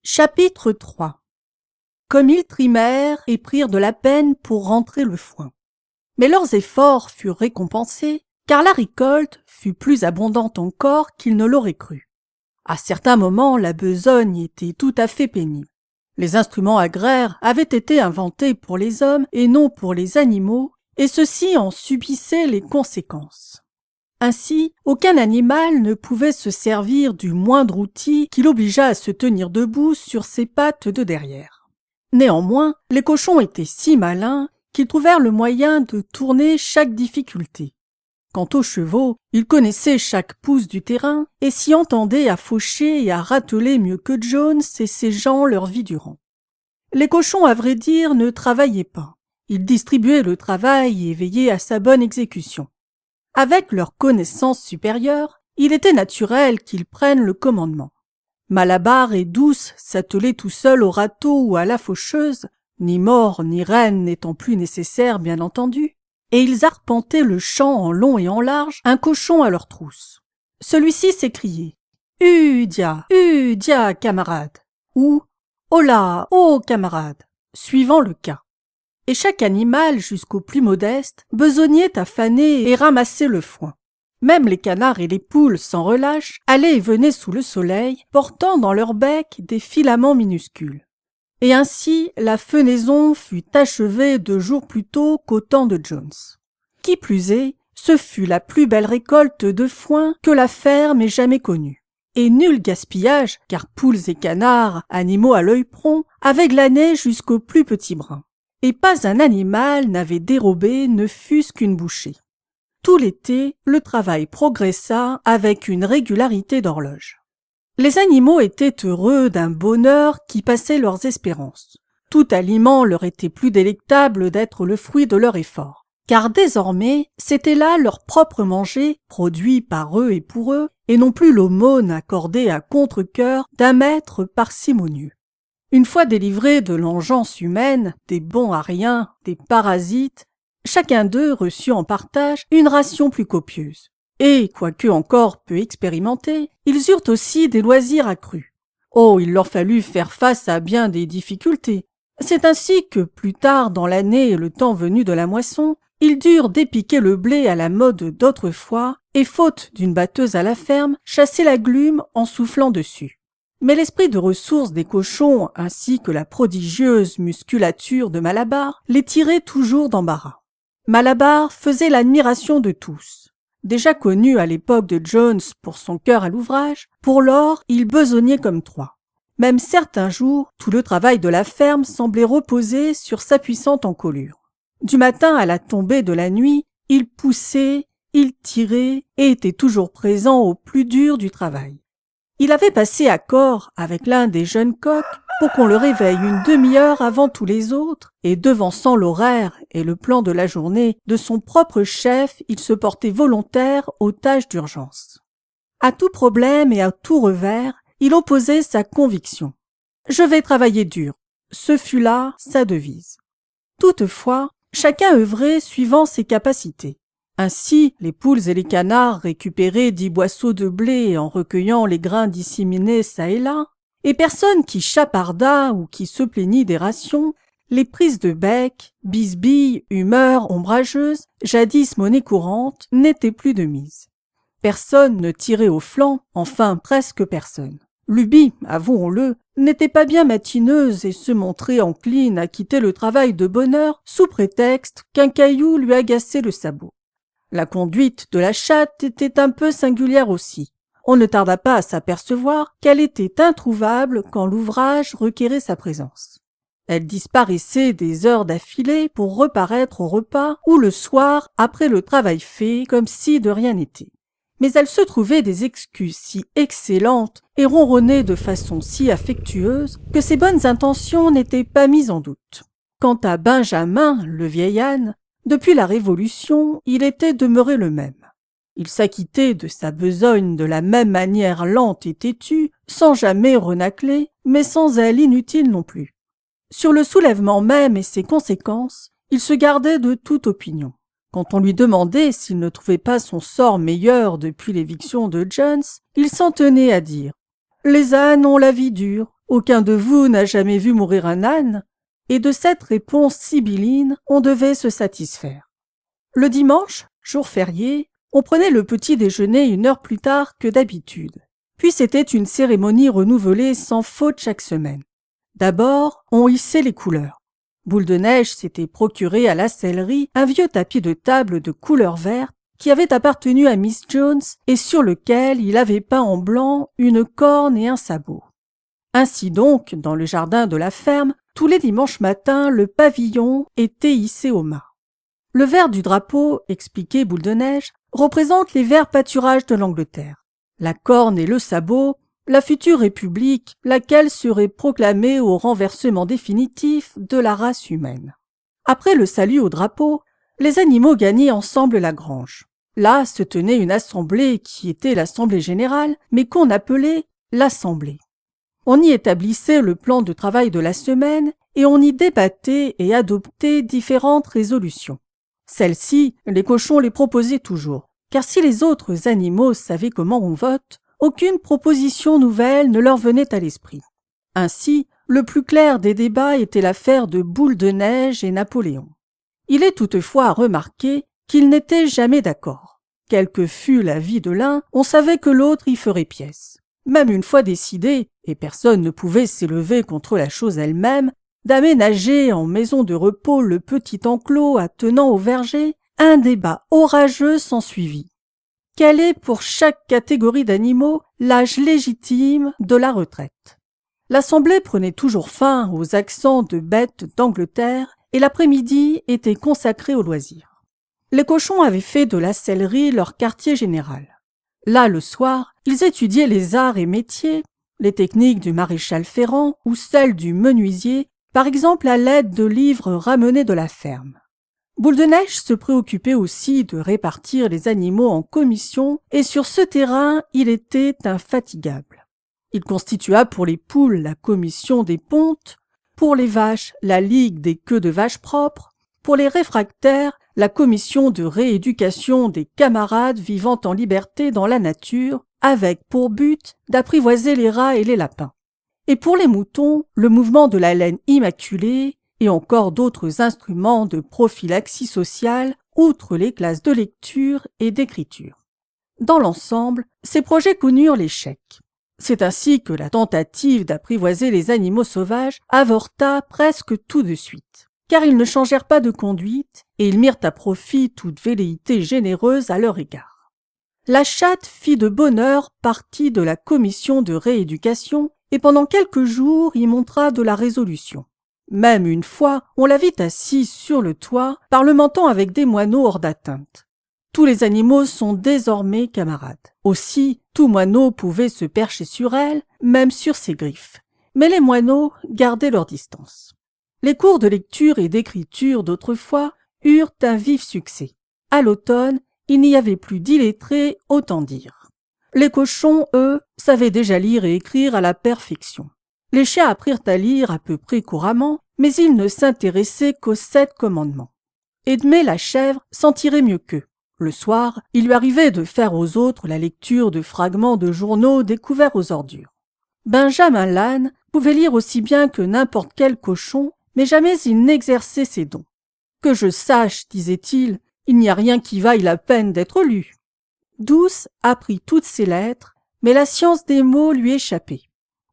Chapitre 3. Comme ils trimèrent et prirent de la peine pour rentrer le foin. Mais leurs efforts furent récompensés, car la récolte fut plus abondante encore qu'ils ne l'auraient cru. À certains moments, la besogne était tout à fait pénible. Les instruments agraires avaient été inventés pour les hommes et non pour les animaux, et ceux-ci en subissaient les conséquences. Ainsi, aucun animal ne pouvait se servir du moindre outil qui l'obligeât à se tenir debout sur ses pattes de derrière. Néanmoins, les cochons étaient si malins qu'ils trouvèrent le moyen de tourner chaque difficulté. Quant aux chevaux, ils connaissaient chaque pouce du terrain et s'y entendaient à faucher et à rateler mieux que Jones et ses gens leur vie durant. Les cochons, à vrai dire, ne travaillaient pas. Ils distribuaient le travail et veillaient à sa bonne exécution. Avec leur connaissance supérieure, il était naturel qu'ils prennent le commandement. Malabar et Douce s'attelaient tout seuls au râteau ou à la faucheuse, ni mort ni reine n'étant plus nécessaires bien entendu, et ils arpentaient le champ en long et en large, un cochon à leur trousse. Celui-ci s'écriait « Udia, Udia, camarade » ou « Hola, oh camarade » suivant le cas. Et chaque animal, jusqu'au plus modeste, besognait à faner et ramasser le foin. Même les canards et les poules, sans relâche, allaient et venaient sous le soleil, portant dans leur bec des filaments minuscules. Et ainsi, la fenaison fut achevée 2 jours plus tôt qu'au temps de Jones. Qui plus est, ce fut la plus belle récolte de foin que la ferme ait jamais connue. Et nul gaspillage, car poules et canards, animaux à l'œil prompt, avaient glané jusqu'au plus petit brin. Et pas un animal n'avait dérobé ne fût-ce qu'une bouchée. Tout l'été, le travail progressa avec une régularité d'horloge. Les animaux étaient heureux d'un bonheur qui passait leurs espérances. Tout aliment leur était plus délectable d'être le fruit de leur effort, car désormais, c'était là leur propre manger, produit par eux et pour eux, et non plus l'aumône accordée à contre-cœur d'un maître parcimonieux. Une fois délivrés de l'engeance humaine, des bons à rien, des parasites, chacun d'eux reçut en partage une ration plus copieuse. Et, quoique encore peu expérimentés, ils eurent aussi des loisirs accrus. Oh, il leur fallut faire face à bien des difficultés. C'est ainsi que, plus tard dans l'année et le temps venu de la moisson, ils durent dépiquer le blé à la mode d'autrefois et, faute d'une batteuse à la ferme, chasser la glume en soufflant dessus. Mais l'esprit de ressource des cochons, ainsi que la prodigieuse musculature de Malabar, les tirait toujours d'embarras. Malabar faisait l'admiration de tous. Déjà connu à l'époque de Jones pour son cœur à l'ouvrage, pour lors, il besognait comme 3. Même certains jours, tout le travail de la ferme semblait reposer sur sa puissante encolure. Du matin à la tombée de la nuit, il poussait, il tirait et était toujours présent au plus dur du travail. Il avait passé accord avec l'un des jeunes coqs pour qu'on le réveille une demi-heure avant tous les autres, et devançant l'horaire et le plan de la journée de son propre chef, il se portait volontaire aux tâches d'urgence. À tout problème et à tout revers, il opposait sa conviction. « Je vais travailler dur », ce fut là sa devise. Toutefois, chacun œuvrait suivant ses capacités. Ainsi, les poules et les canards récupéraient 10 boisseaux de blé en recueillant les grains disséminés çà et là, et personne qui chapardât ou qui se plaignît des rations, les prises de bec, bisbilles, humeurs ombrageuses, jadis monnaie courante, n'étaient plus de mise. Personne ne tirait au flanc, enfin presque personne. Lubie, avouons-le, n'était pas bien matineuse et se montrait encline à quitter le travail de bonne heure sous prétexte qu'un caillou lui agaçait le sabot. La conduite de la chatte était un peu singulière aussi. On ne tarda pas à s'apercevoir qu'elle était introuvable quand l'ouvrage requérait sa présence. Elle disparaissait des heures d'affilée pour reparaître au repas ou le soir après le travail fait comme si de rien n'était. Mais elle se trouvait des excuses si excellentes et ronronnait de façon si affectueuse que ses bonnes intentions n'étaient pas mises en doute. Quant à Benjamin, le vieil âne, depuis la Révolution, il était demeuré le même. Il s'acquittait de sa besogne de la même manière lente et têtue, sans jamais renacler, mais sans zèle inutile non plus. Sur le soulèvement même et ses conséquences, il se gardait de toute opinion. Quand on lui demandait s'il ne trouvait pas son sort meilleur depuis l'éviction de Jones, il s'en tenait à dire « Les ânes ont la vie dure » Aucun de vous n'a jamais vu mourir un âne, et de cette réponse sibylline, on devait se satisfaire. Le dimanche, jour férié, on prenait le petit déjeuner 1 heure plus tard que d'habitude. Puis c'était une cérémonie renouvelée sans faute chaque semaine. D'abord, on hissait les couleurs. Boule de Neige s'était procuré à la sellerie un vieux tapis de table de couleur verte qui avait appartenu à Miss Jones et sur lequel il avait peint en blanc une corne et un sabot. Ainsi donc, dans le jardin de la ferme, tous les dimanches matins, le pavillon était hissé au mât. Le vert du drapeau, expliquait Boule de Neige, représente les verts pâturages de l'Angleterre. La corne et le sabot, la future république, laquelle serait proclamée au renversement définitif de la race humaine. Après le salut au drapeau, les animaux gagnaient ensemble la grange. Là se tenait une assemblée qui était l'assemblée générale, mais qu'on appelait l'assemblée. On y établissait le plan de travail de la semaine et on y débattait et adoptait différentes résolutions. Celles-ci, les cochons les proposaient toujours, car si les autres animaux savaient comment on vote, aucune proposition nouvelle ne leur venait à l'esprit. Ainsi, le plus clair des débats était l'affaire de Boule de Neige et Napoléon. Il est toutefois à remarquer qu'ils n'étaient jamais d'accord. Quelle que fût l'avis de l'un, on savait que l'autre y ferait pièce. Même une fois décidé, et personne ne pouvait s'élever contre la chose elle-même, d'aménager en maison de repos le petit enclos attenant au verger, un débat orageux s'ensuivit. Quel est pour chaque catégorie d'animaux l'âge légitime de la retraite? L'assemblée prenait toujours fin aux accents de bêtes d'Angleterre et l'après-midi était consacré aux loisirs. Les cochons avaient fait de la sellerie leur quartier général. Là, le soir, ils étudiaient les arts et métiers, les techniques du maréchal Ferrand ou celles du menuisier, par exemple à l'aide de livres ramenés de la ferme. Boule de Neige se préoccupait aussi de répartir les animaux en commissions et sur ce terrain, il était infatigable. Il constitua pour les poules la commission des pontes, pour les vaches la ligue des queues de vaches propres, pour les réfractaires la commission de rééducation des camarades vivant en liberté dans la nature, avec pour but d'apprivoiser les rats et les lapins. Et pour les moutons, le mouvement de la laine immaculée et encore d'autres instruments de prophylaxie sociale, outre les classes de lecture et d'écriture. Dans l'ensemble, ces projets connurent l'échec. C'est ainsi que la tentative d'apprivoiser les animaux sauvages avorta presque tout de suite, car ils ne changèrent pas de conduite et ils mirent à profit toute velléité généreuse à leur égard. La chatte fit de bonne heure partie de la commission de rééducation et pendant quelques jours y montra de la résolution. Même une fois, on la vit assise sur le toit, parlementant avec des moineaux hors d'atteinte. Tous les animaux sont désormais camarades. Aussi, tout moineau pouvait se percher sur elle, même sur ses griffes. Mais les moineaux gardaient leur distance. Les cours de lecture et d'écriture d'autrefois eurent un vif succès. À l'automne, il n'y avait plus d'illettrés, autant dire. Les cochons, eux, savaient déjà lire et écrire à la perfection. Les chiens apprirent à lire à peu près couramment, mais ils ne s'intéressaient qu'aux 7 commandements. Edmé la chèvre s'en tirait mieux qu'eux. Le soir, il lui arrivait de faire aux autres la lecture de fragments de journaux découverts aux ordures. Benjamin l'âne pouvait lire aussi bien que n'importe quel cochon, mais jamais il n'exerçait ses dons. « Que je sache, disait-il, il n'y a rien qui vaille la peine d'être lu. » Douce apprit toutes ses lettres, mais la science des mots lui échappait.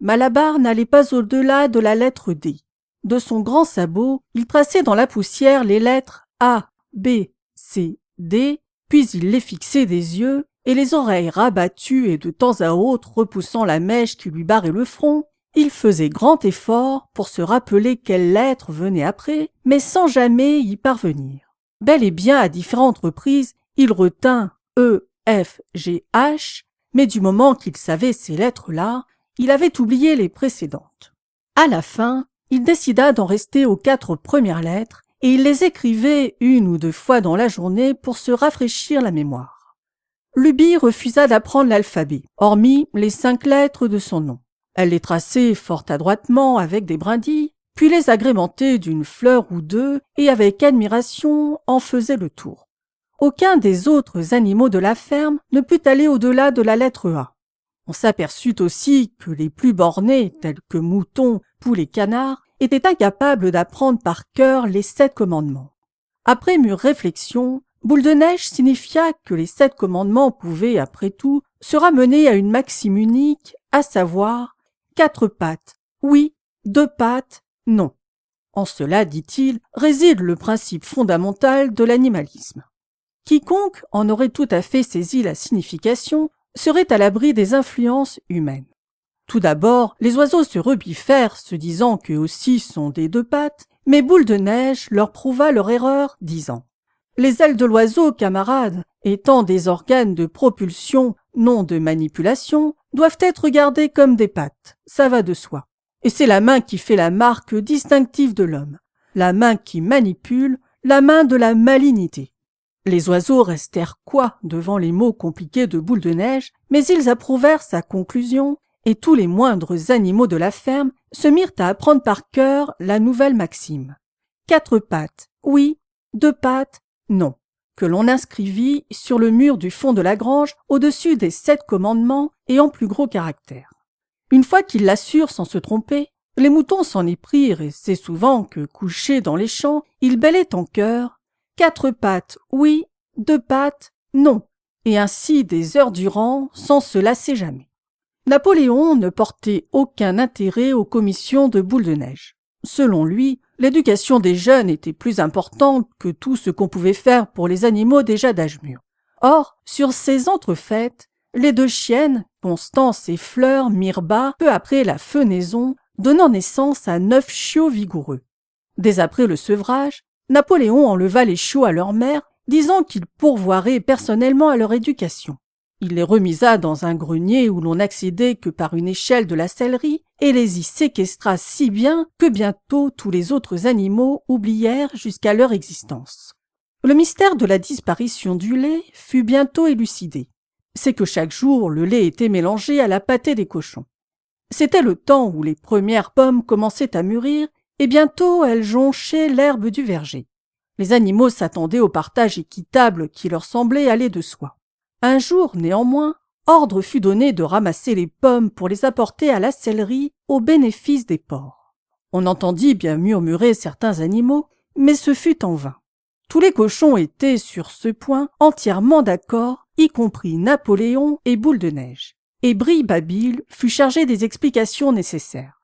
Malabar n'allait pas au-delà de la lettre D. De son grand sabot, il traçait dans la poussière les lettres A, B, C, D, puis il les fixait des yeux, et les oreilles rabattues et de temps à autre repoussant la mèche qui lui barrait le front, il faisait grand effort pour se rappeler quelle lettre venait après, mais sans jamais y parvenir. Bel et bien à différentes reprises, il retint E, F, G, H, mais du moment qu'il savait ces lettres-là, il avait oublié les précédentes. À la fin, il décida d'en rester aux 4 premières lettres et il les écrivait 1 ou 2 fois dans la journée pour se rafraîchir la mémoire. Lubie refusa d'apprendre l'alphabet, hormis les 5 lettres de son nom. Elle les traçait fort adroitement avec des brindilles, puis les agrémentait d'une fleur ou 2 et avec admiration en faisait le tour. Aucun des autres animaux de la ferme ne put aller au-delà de la lettre A. On s'aperçut aussi que les plus bornés, tels que moutons, poules et canards, étaient incapables d'apprendre par cœur les 7 commandements. Après mûre réflexion, Boule de Neige signifia que les 7 commandements pouvaient, après tout, se ramener à une maxime unique, à savoir 4 pattes, oui, 2 pattes, non. En cela, dit-il, réside le principe fondamental de l'animalisme. Quiconque en aurait tout à fait saisi la signification serait à l'abri des influences humaines. Tout d'abord, les oiseaux se rebiffèrent, se disant qu'eux aussi sont des 2 pattes, mais Boule de Neige leur prouva leur erreur, disant « Les ailes de l'oiseau, camarades, étant des organes de propulsion, non de manipulation, doivent être gardées comme des pattes, ça va de soi. Et c'est la main qui fait la marque distinctive de l'homme, la main qui manipule, la main de la malignité. » Les oiseaux restèrent cois devant les mots compliqués de Boule de Neige, mais ils approuvèrent sa conclusion, et tous les moindres animaux de la ferme se mirent à apprendre par cœur la nouvelle maxime. 4 pattes, oui, 2 pattes, non, que l'on inscrivit sur le mur du fond de la grange au-dessus des 7 commandements et en plus gros caractères. Une fois qu'ils l'assurent sans se tromper, les moutons s'en éprirent et c'est souvent que, couchés dans les champs, ils bêlaient en chœur 4 pattes, oui, 2 pattes, non, et ainsi des heures durant, sans se lasser jamais. Napoléon ne portait aucun intérêt aux commissions de Boule de Neige. Selon lui, l'éducation des jeunes était plus importante que tout ce qu'on pouvait faire pour les animaux déjà d'âge mûr. Or, sur ces entrefaites, les 2 chiennes, Constance et Fleur, mirent bas peu après la fenaison, donnant naissance à 9 chiots vigoureux. Dès après le sevrage, Napoléon enleva les chiots à leur mère, disant qu'il pourvoirait personnellement à leur éducation. Il les remisa dans un grenier où l'on n'accédait que par une échelle de la sellerie et les y séquestra si bien que bientôt tous les autres animaux oublièrent jusqu'à leur existence. Le mystère de la disparition du lait fut bientôt élucidé. C'est que chaque jour le lait était mélangé à la pâtée des cochons. C'était le temps où les premières pommes commençaient à mûrir et bientôt elles jonchaient l'herbe du verger. Les animaux s'attendaient au partage équitable qui leur semblait aller de soi. Un jour, néanmoins, ordre fut donné de ramasser les pommes pour les apporter à la sellerie au bénéfice des porcs. On entendit bien murmurer certains animaux, mais ce fut en vain. Tous les cochons étaient sur ce point entièrement d'accord, y compris Napoléon et Boule de Neige. Et Brille-Babil fut chargé des explications nécessaires.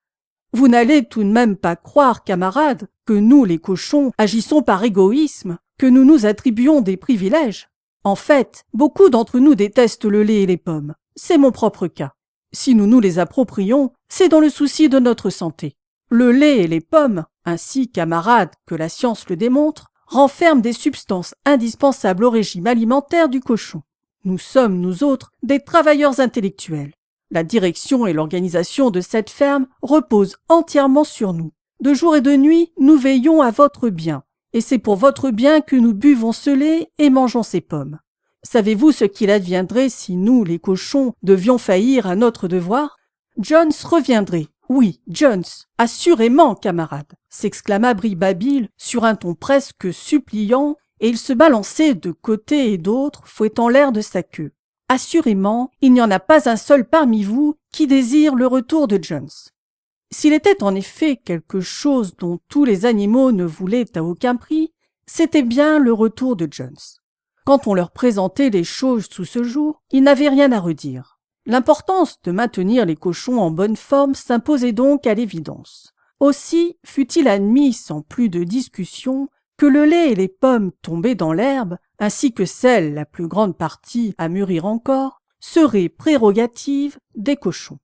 Vous n'allez tout de même pas croire, camarades, que nous, les cochons, agissons par égoïsme, que nous nous attribuons des privilèges. En fait, beaucoup d'entre nous détestent le lait et les pommes. C'est mon propre cas. Si nous nous les approprions, c'est dans le souci de notre santé. Le lait et les pommes, ainsi, camarades, que la science le démontre, renferment des substances indispensables au régime alimentaire du cochon. Nous sommes, nous autres, des travailleurs intellectuels. La direction et l'organisation de cette ferme reposent entièrement sur nous. De jour et de nuit, nous veillons à votre bien. Et c'est pour votre bien que nous buvons ce lait et mangeons ces pommes. Savez-vous ce qu'il adviendrait si nous, les cochons, devions faillir à notre devoir? Jones reviendrait. Oui, Jones, assurément, camarade, s'exclama Brille-Babil sur un ton presque suppliant, et il se balançait de côté et d'autre, fouettant l'air de sa queue. Assurément, il n'y en a pas un seul parmi vous qui désire le retour de Jones. S'il était en effet quelque chose dont tous les animaux ne voulaient à aucun prix, c'était bien le retour de Jones. Quand on leur présentait les choses sous ce jour, ils n'avaient rien à redire. L'importance de maintenir les cochons en bonne forme s'imposait donc à l'évidence. Aussi fut-il admis sans plus de discussion que le lait et les pommes tombées dans l'herbe, ainsi que celles, la plus grande partie à mûrir encore, seraient prérogatives des cochons.